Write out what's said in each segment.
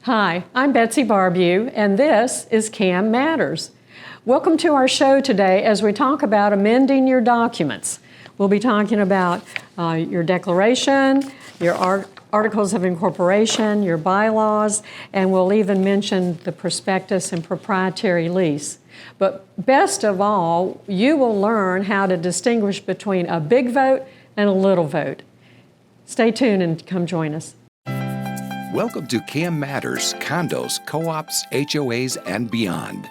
Hi, I'm Betsy Barbieux, and this is CAM Matters. Welcome to our show today as we talk about amending your documents. We'll be talking about your declaration, your articles of incorporation, your bylaws, and we'll even mention the prospectus and proprietary lease. But best of all, you will learn how to distinguish between a big vote and a little vote. Stay tuned and come join us. Welcome to CAM Matters, Condos, Co-ops, HOAs, and beyond.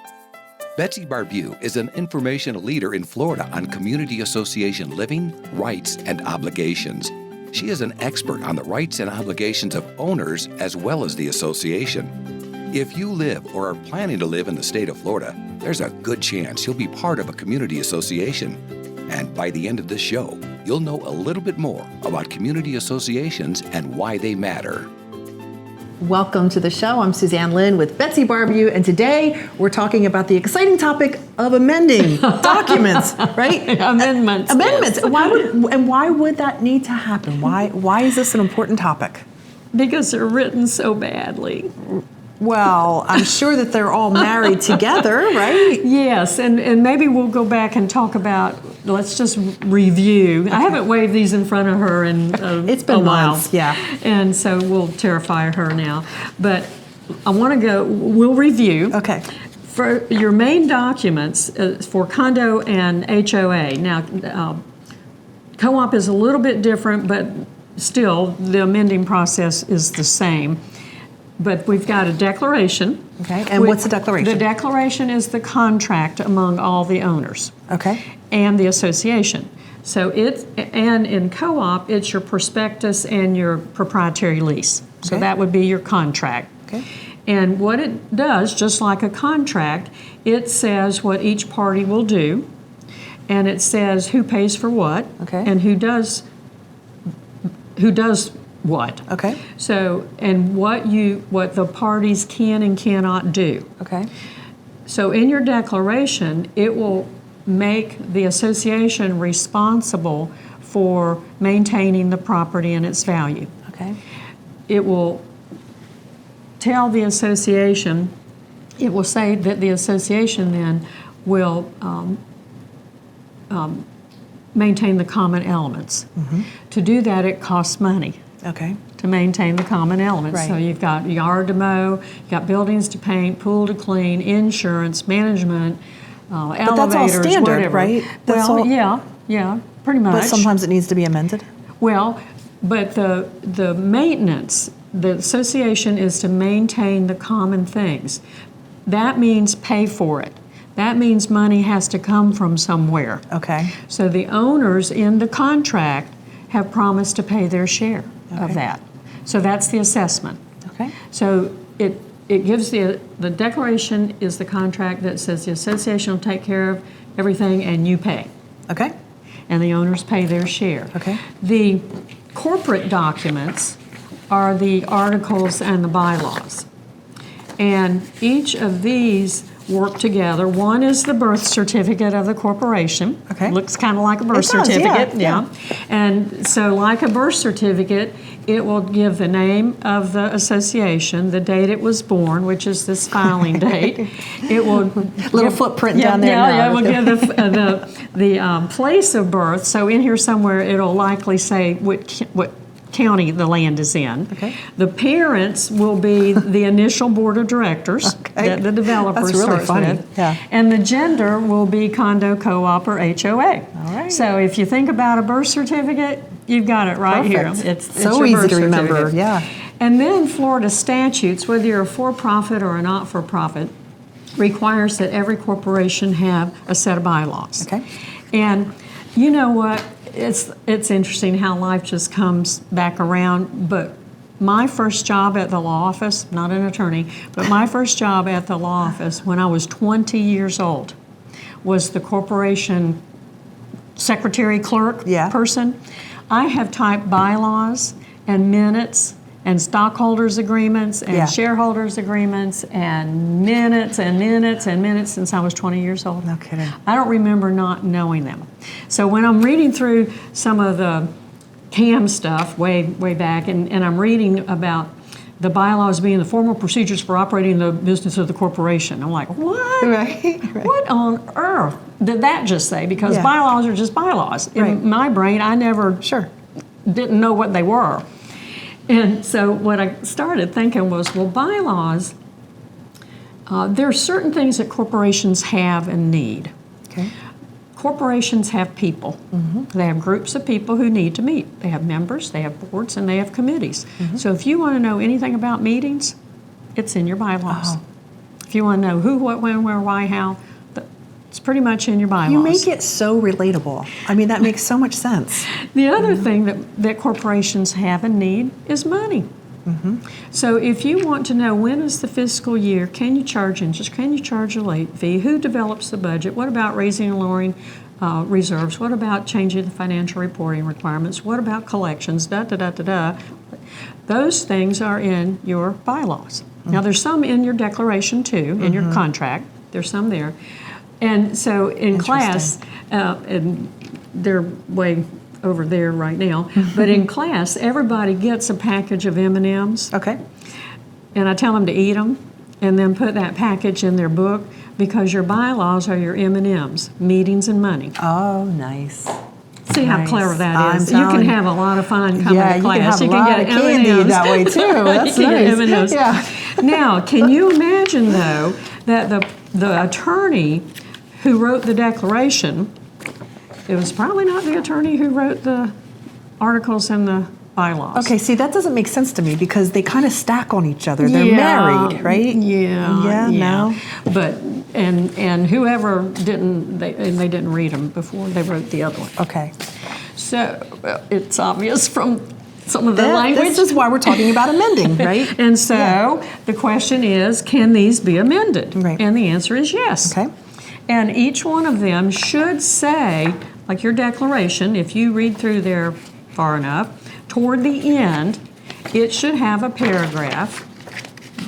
Betsy Barbieux is an informational leader in Florida on community association living, rights, and obligations. She is an expert on the rights and obligations of owners as well as the association. If you live or are planning to live in the state of Florida, there's a good chance you'll be part of a community association. And by the end of this show, you'll know a little bit more about community associations and why they matter. Welcome to the show. I'm Suzanne Lynn with Betsy Barbieux, and today we're talking about the exciting topic of amending documents, right? Amendments. Amendments. Yes. Why would that need to happen? Why is this an important topic? Because they're written so badly. Well, I'm sure that they're all married together, right? Yes, and maybe we'll go back and talk about, let's just review. Okay. I haven't waved these in front of her in it's been a while. Months, yeah. And so we'll terrify her now. But I want to we'll review. Okay. For your main documents for condo and HOA. Now, co-op is a little bit different, but still the amending process is the same. But we've got a declaration. Okay, and what's the declaration? The declaration is the contract among all the owners. Okay. And the association. So and in co-op, it's your prospectus and your proprietary lease. So that would be your contract. Okay. And what it does, just like a contract, it says what each party will do, and it says who pays for what, and who does what. Okay. So, and what the parties can and cannot do. Okay. So in your declaration, it will make the association responsible for maintaining the property and its value. Okay. It will tell the association, it will say that the association then will maintain the common elements. Mm-hmm. To do that, it costs money. Okay. To maintain the common elements. Right. So you've got yard to mow, you've got buildings to paint, pool to clean, insurance, management, elevators, but that's all standard, whatever. Right? That's yeah, pretty much. But sometimes it needs to be amended? Well, but the maintenance, the association is to maintain the common things. That means pay for it. That means money has to come from somewhere. Okay. So the owners in the contract have promised to pay their share of that. So that's the assessment. Okay. So it gives the declaration is the contract that says the association will take care of everything and you pay. Okay. And the owners pay their share. Okay. The corporate documents are the articles and the bylaws. And each of these work together. One is the birth certificate of the corporation. Okay. Looks kind of like a birth does, certificate. yeah. And so like a birth certificate, it will give the name of the association, the date it was born, which is this filing date. It will little footprint down there. Yeah, it will give the place of birth. So in here somewhere, it'll likely say what county the land is in. Okay. The parents will be the initial board of directors that the developer That's really starts funny. with. Yeah. And the gender will be condo, co-op, or HOA. All right. So if you think about a birth certificate, you've got it right Perfect. here. It's so your easy birth to remember. certificate. Yeah. And then Florida statutes, whether you're a for-profit or a not-for-profit, requires that every corporation have a set of bylaws. Okay. And you know what? It's interesting how life just comes back around, but my first job at the law office, not an attorney, but my first job at the law office when I was 20 years old was the corporation secretary clerk person. I have typed bylaws and minutes and stockholders agreements and shareholders agreements and minutes and minutes and minutes since I was 20 years old. No kidding. I don't remember not knowing them. So when I'm reading through some of the CAM stuff way back, and I'm reading about the bylaws being the formal procedures for operating the business of the corporation. I'm like, what? Right. What on earth did that just say? Because Yeah. bylaws are just bylaws. Right. In my brain, I never Sure. didn't know what they were. And so what I started thinking was, well, bylaws, there are certain things that corporations have and need. Okay. Corporations have people. They have groups of people who need to meet. They have members, they have boards, and they have committees. So if you want to know anything about meetings, it's in your bylaws. If you want to know who, what, when, where, why, how, it's pretty much in your bylaws. You make it so relatable. I mean, that makes so much sense. The other thing that corporations have and need is money. So if you want to know when is the fiscal year, can you charge interest, can you charge a late fee, who develops the budget, what about raising and lowering reserves, what about changing the financial reporting requirements, what about collections, those things are in your bylaws. Now there's some in your declaration too, in your contract, there's some there. And so in class, and they're way over there right now, but in class, everybody gets a package of M&Ms. Okay. And I tell them to eat them and then put that package in their book because your bylaws are your M&Ms, meetings and money. Oh, nice. See how Nice. clever that I'm is. You can telling you. have a lot of fun coming Yeah, to you class. can have a lot of candy M&Ms. that way too. That's You can get nice. M&Ms. Yeah. Now, can you imagine though that the attorney who wrote the declaration, it was probably not the attorney who wrote the articles and the bylaws. Okay, see, that doesn't make sense to me because they kind of stack on each other. They're married, right? Yeah. No. But and whoever didn't they didn't read them before they wrote the other one. Okay. So it's obvious from some of the language. This is why we're talking about amending, right? And so the question is, can these be amended? Right. And the answer is yes. Okay. And each one of them should say, like your declaration, if you read through there far enough, toward the end, it should have a paragraph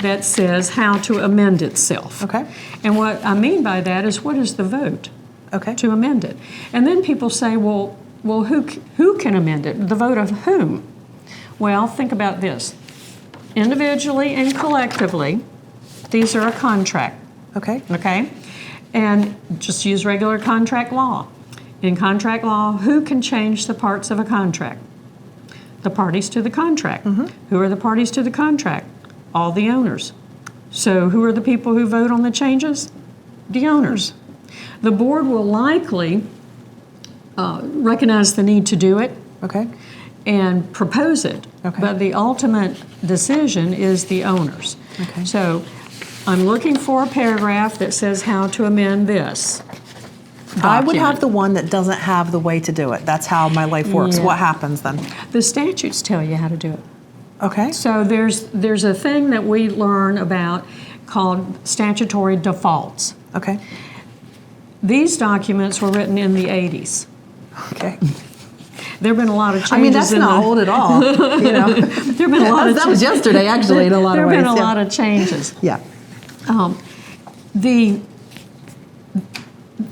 that says how to amend itself. Okay. And what I mean by that is, what is the vote Okay. to amend it? And then people say, well, who can amend it? The vote of whom? Well, think about this. Individually and collectively, these are a contract. Okay. Okay? And just use regular contract law. In contract law, who can change the parts of a contract? The parties to the contract. Who are the parties to the contract? All the owners. So who are the people who vote on the changes? The owners. The board will likely recognize the need to do it Okay. and propose it. Okay. But the ultimate decision is the owners. Okay. So I'm looking for a paragraph that says how to amend this I would have document. the one that doesn't have the way to do it. That's how my life works. Yeah. What happens then? The statutes tell you how to do it. Okay. So there's a thing that we learn about called statutory defaults. Okay. These documents were written in the 80s. Okay. There have been a lot of changes. I mean, that's in not the, old at all. You know, There have been a lot of that was yesterday, actually, in a lot of ways. There have been a yeah. lot of changes. Yeah.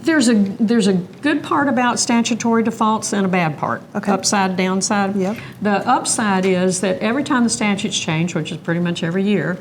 There's a good part about statutory defaults and a bad part. Okay. Upside, downside. Yep. The upside is that every time the statutes change, which is pretty much every year,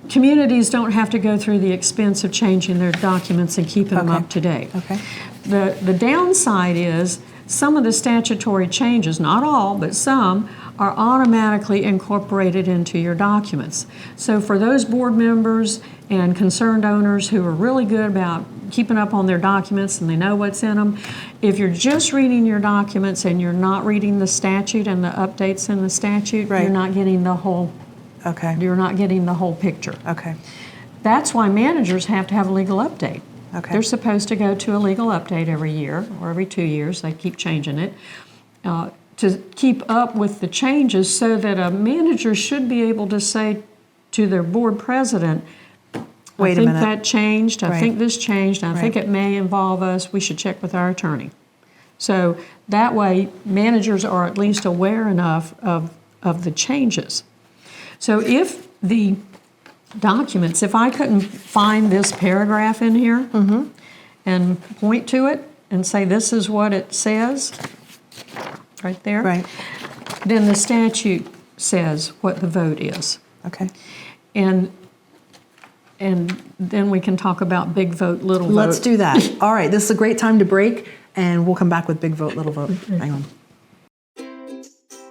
communities don't have to go through the expense of changing their documents and keeping them Okay. up to date. Okay. The downside is some of the statutory changes, not all, but some, are automatically incorporated into your documents. So for those board members and concerned owners who are really good about keeping up on their documents and they know what's in them, if you're just reading your documents and you're not reading the statute and the updates in the statute, Right. you're not getting the whole Okay. picture. Okay. That's why managers have to have a legal update. Okay. They're supposed to go to a legal update every year or every 2 years. They keep changing it to keep up with the changes so that a manager should be able to say to their board president, Wait I a think minute. that changed, I Right. think this changed, I think Right. it may involve us, we should check with our attorney. So that way managers are at least aware enough of the changes. So if the documents, if I couldn't find this paragraph in here and point to it and say this is what it says, right there, Right. then the statute says what the vote is. Okay. And then we can talk about big vote, little vote. Let's do that. All right, this is a great time to break, and we'll come back with big vote, little vote. Hang on.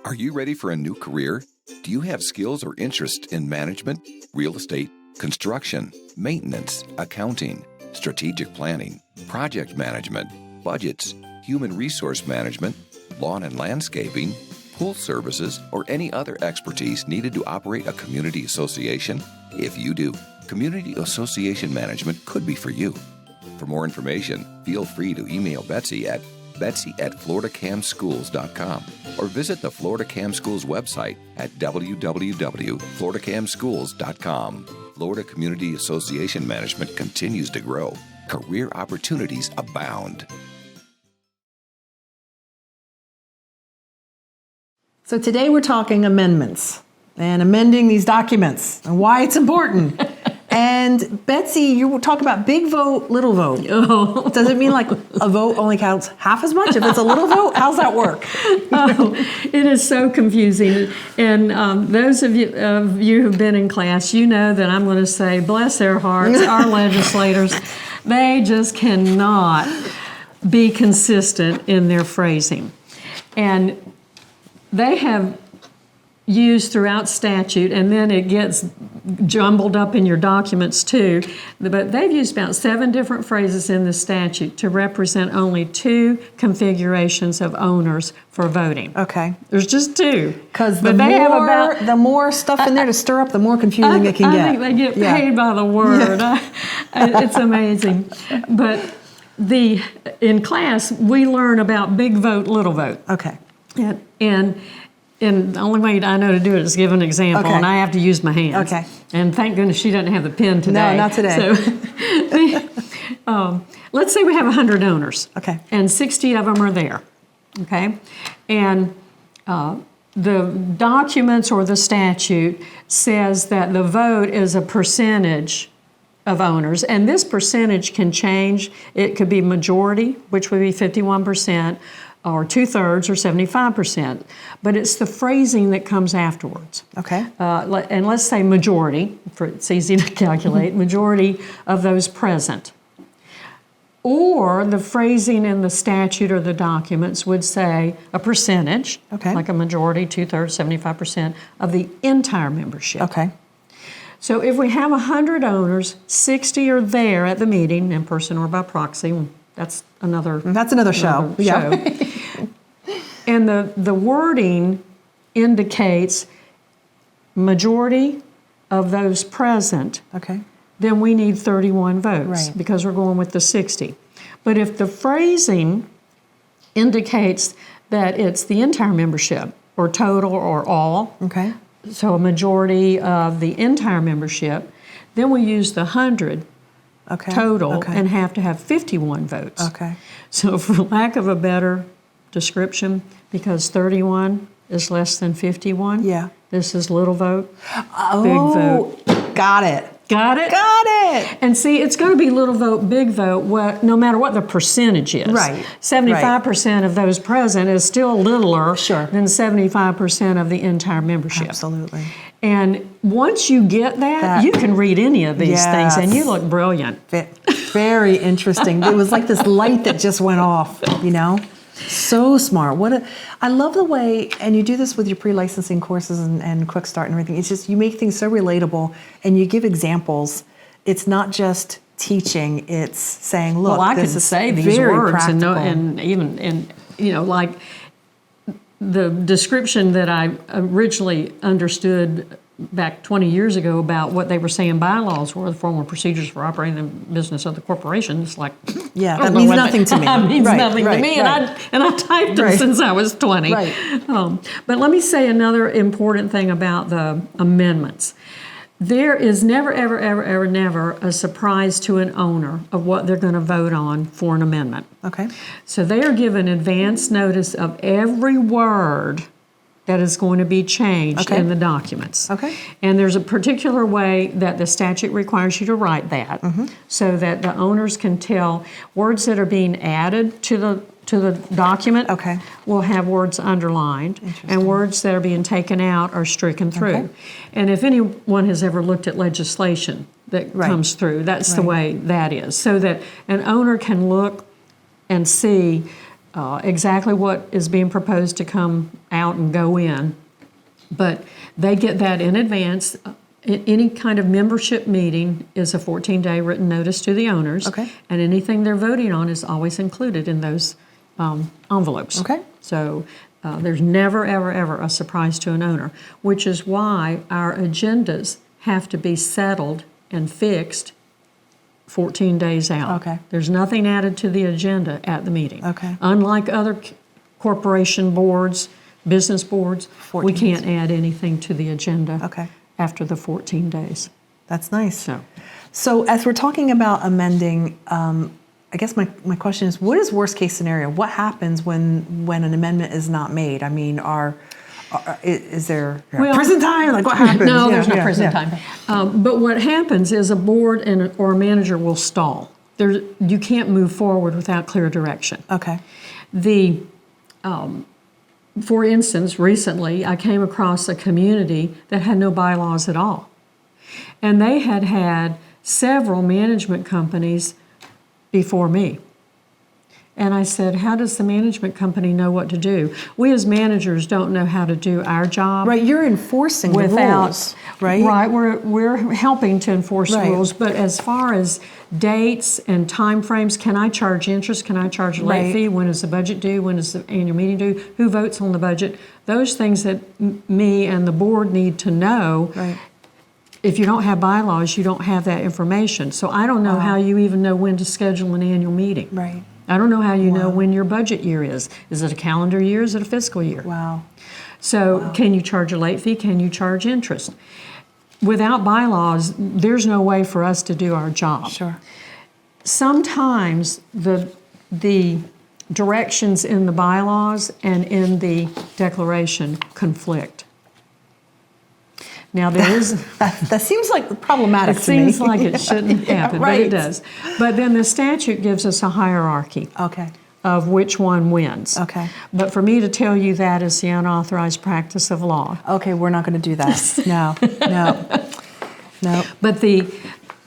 Are you ready for a new career? Do you have skills or interest in management, real estate, construction, maintenance, accounting, strategic planning, project management, budgets, human resource management, lawn and landscaping, pool services, or any other expertise needed to operate a community association? If you do, community association management could be for you. For more information, feel free to email Betsy at betsy@floridacamschools.com or visit the Florida Cam Schools website at www.floridacamschools.com. Florida Community Association Management continues to grow. Career opportunities abound. So today we're talking amendments and amending these documents and why it's important. And Betsy, you will talk about big vote, little vote. Oh. Does it mean like a vote only counts half as much if it's a little vote? How's that work? Oh, it is so confusing. And those of you who've been in class, you know that I'm going to say, bless their hearts, our legislators, they just cannot be consistent in their phrasing. And they have used throughout statute, and then it gets jumbled up in your documents too, but they've used about 7 different phrases in the statute to represent only 2 configurations of owners for voting. Okay. There's just 2. Because the more stuff in there to stir up, the more confusing it can get. I think they get paid by the word. Yeah. It's amazing. But in class, we learn about big vote, little vote. Okay. And the only way I know to do it is give an example, Okay. and I have to use my hands. Okay. And thank goodness she doesn't have the pen today. No, not today. So, let's say we have 100 owners. Okay. And 60 of them are there. Okay. And the documents or the statute says that the vote is a percentage of owners, and this percentage can change. It could be majority, which would be 51%, or 2/3 or 75%, but it's the phrasing that comes afterwards. Okay. And let's say majority, for it's easy to calculate, majority of those present. Or the phrasing in the statute or the documents would say a percentage, Okay. like a majority, 2/3, 75% of the entire membership. Okay. So if we have 100 owners, 60 are there at the meeting, in person or by proxy. That's another show. Yeah. And the wording indicates majority of those present, Okay. then we need 31 votes Right. because we're going with the 60. But if the phrasing indicates that it's the entire membership or total or all, Okay. so a majority of the entire membership, then we use the 100 Okay. total Okay. and have to have 51 votes. Okay. So for lack of a better description, because 31 is less than 51, Yeah. this is little vote, Oh, big vote. Got it. Got it? Got it. And see, it's going to be little vote, big vote, no matter what the percentage is. Right. 75% of those present is still littler Sure. than 75% of the entire membership. Absolutely. And once you get that, you can read any of these things, and you look brilliant. Very interesting. It was like this light that just went off, you know? So smart. I love the way, and you do this with your pre-licensing courses and Quick Start and everything. It's just you make things so relatable, and you give examples. It's not just teaching; it's saying, "Look, Well, I this could is say these very words practical." and like the description that I originally understood back 20 years ago about what they were saying bylaws were, the formal procedures for operating the business of the corporation. It's like, Yeah, I that don't know means what nothing to me. That means Right, nothing to right, me, right. and I typed them Right. since I was 20. Right. But let me say another important thing about the amendments. There is never, ever, ever, ever, never a surprise to an owner of what they're going to vote on for an amendment. Okay. So they are given advance notice of every word that is going to be changed Okay. in the documents. Okay. And there's a particular way that the statute requires you to write that so that the owners can tell words that are being added to to the document Okay. will have words underlined, and words that are being taken out are stricken through. Okay. And if anyone has ever looked at legislation that comes through, that's the way that is, so that an owner can look and see exactly what is being proposed to come out and go in. But they get that in advance. Any kind of membership meeting is a 14-day written notice to the owners. Okay. And anything they're voting on is always included in those envelopes. Okay. So there's never, ever, ever a surprise to an owner, which is why our agendas have to be settled and fixed 14 days out. Okay. There's nothing added to the agenda at the meeting. Okay. Unlike other corporation boards, business boards, 14 we can't add anything to the agenda Okay. after the 14 days. That's nice. So as we're talking about amending, I guess my question is, what is worst case scenario? What happens when an amendment is not made? I mean, is there prison time? Like, what happens? No, there's no prison time. But what happens is a board or a manager will stall. You can't move forward without clear direction. Okay. For instance, recently I came across a community that had no bylaws at all. And they had several management companies before me. And I said, how does the management company know what to do? We as managers don't know how to do our job. Right, you're enforcing the rules, right? Right, we're helping to enforce the rules, but as far as dates and time frames, can I charge interest? Can I charge a late fee? When is the budget due? When is the annual meeting due? Who votes on the budget? Those things that me and the board need to know. Right. If you don't have bylaws, you don't have that information. So I don't know how you even know when to schedule an annual meeting. Right. I don't know how you know when your budget year is. Is it a calendar year? Is it a fiscal year? Wow. So can you charge a late fee? Can you charge interest? Without bylaws, there's no way for us to do our job. Sure. Sometimes the directions in the bylaws and in the declaration conflict. Now there is that seems like problematic it to me. seems like it shouldn't happen, but it does. But then the statute gives us a hierarchy Okay. of which one wins. Okay. But for me to tell you that is the unauthorized practice of law. Okay, we're not going to do that. No. But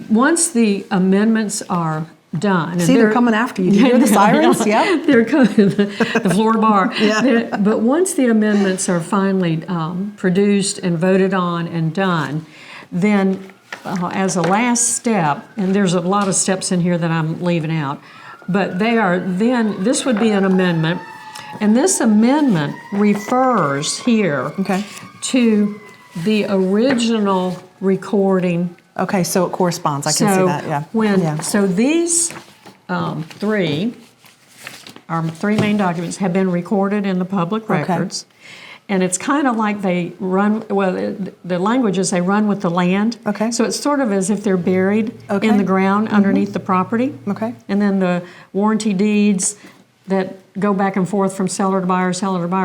once the amendments are done. See, they're coming after you. Do you hear the sirens? Yeah. They're coming, the Florida bar. Yeah. But once the amendments are finally produced and voted on and done, then as a last step, and there's a lot of steps in here that I'm leaving out, but this would be an amendment, and this amendment refers here to the original recording. Okay, so it corresponds. I can see that, yeah. So these three main documents have been recorded in the public records. And it's kind of like they run, the language is they run with the land. Okay. So it's sort of as if they're buried in the ground underneath the property. Okay. And then the warranty deeds that go back and forth from seller to buyer,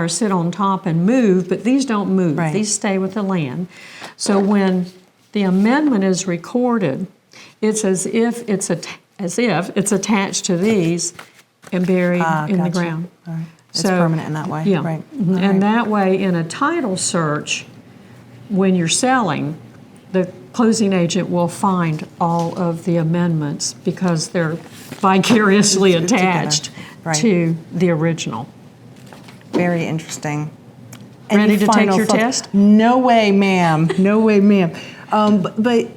sit on top and move, but these don't move. Right. These stay with the land. So when the amendment is recorded, it's as if it's attached to these and buried in the ground. All right. It's permanent in that way. Yeah. Right. Mm-hmm. And that way, in a title search, when you're selling, the closing agent will find all of the amendments because they're vicariously attached to the original. Very interesting. Ready to take your test? No way, ma'am. No way, ma'am. But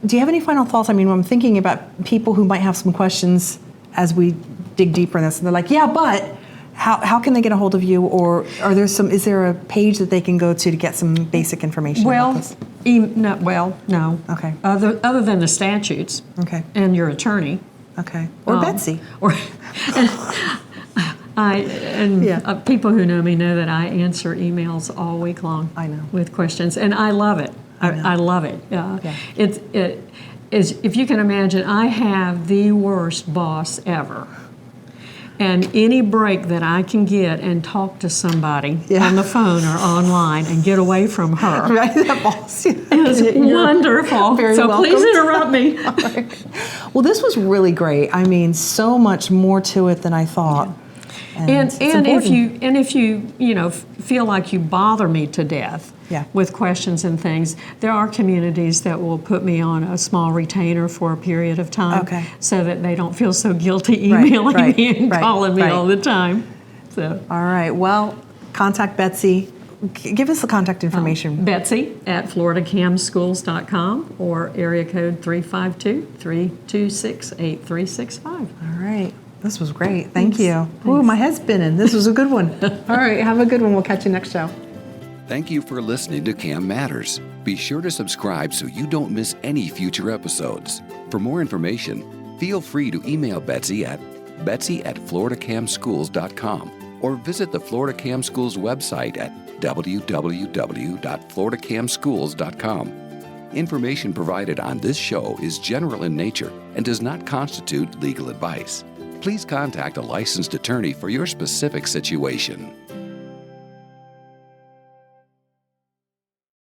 do you have any final thoughts? I mean, when I'm thinking about people who might have some questions as we dig deeper in this, and they're like, yeah, but how can they get a hold of you? Or is there a page that they can go to get some basic information about this? No. Okay. Other than the statutes. Okay. And your attorney. Okay. Or Betsy. People who know me know that I answer emails all week long. I know. With questions, and I love it. I love it. It is, if you can imagine, I have the worst boss ever. And any break that I can get and talk to somebody on the phone or online and get away from her right, that boss is wonderful. Very so welcome. Please interrupt me. Well, this was really great. I mean, so much more to it than I thought. And it's if you feel like you bother me to death Yeah. with questions and things, there are communities that will put me on a small retainer for a period of time, Okay. so that they don't feel so guilty Right, emailing right, me and right, calling me right. all the time. So All right. Well, contact Betsy. Give us the contact information. Betsy at floridacamschools.com or area code 352-326-8365. All right. This was great. Thank you. Ooh, my head's spinning. This was a good one. All right. Have a good one. We'll catch you next show. Thank you for listening to CAM Matters. Be sure to subscribe so you don't miss any future episodes. For more information, feel free to email Betsy at betsy@floridacamschools.com or visit the Florida Cam Schools website at www.floridacamschools.com. Information provided on this show is general in nature and does not constitute legal advice. Please contact a licensed attorney for your specific situation.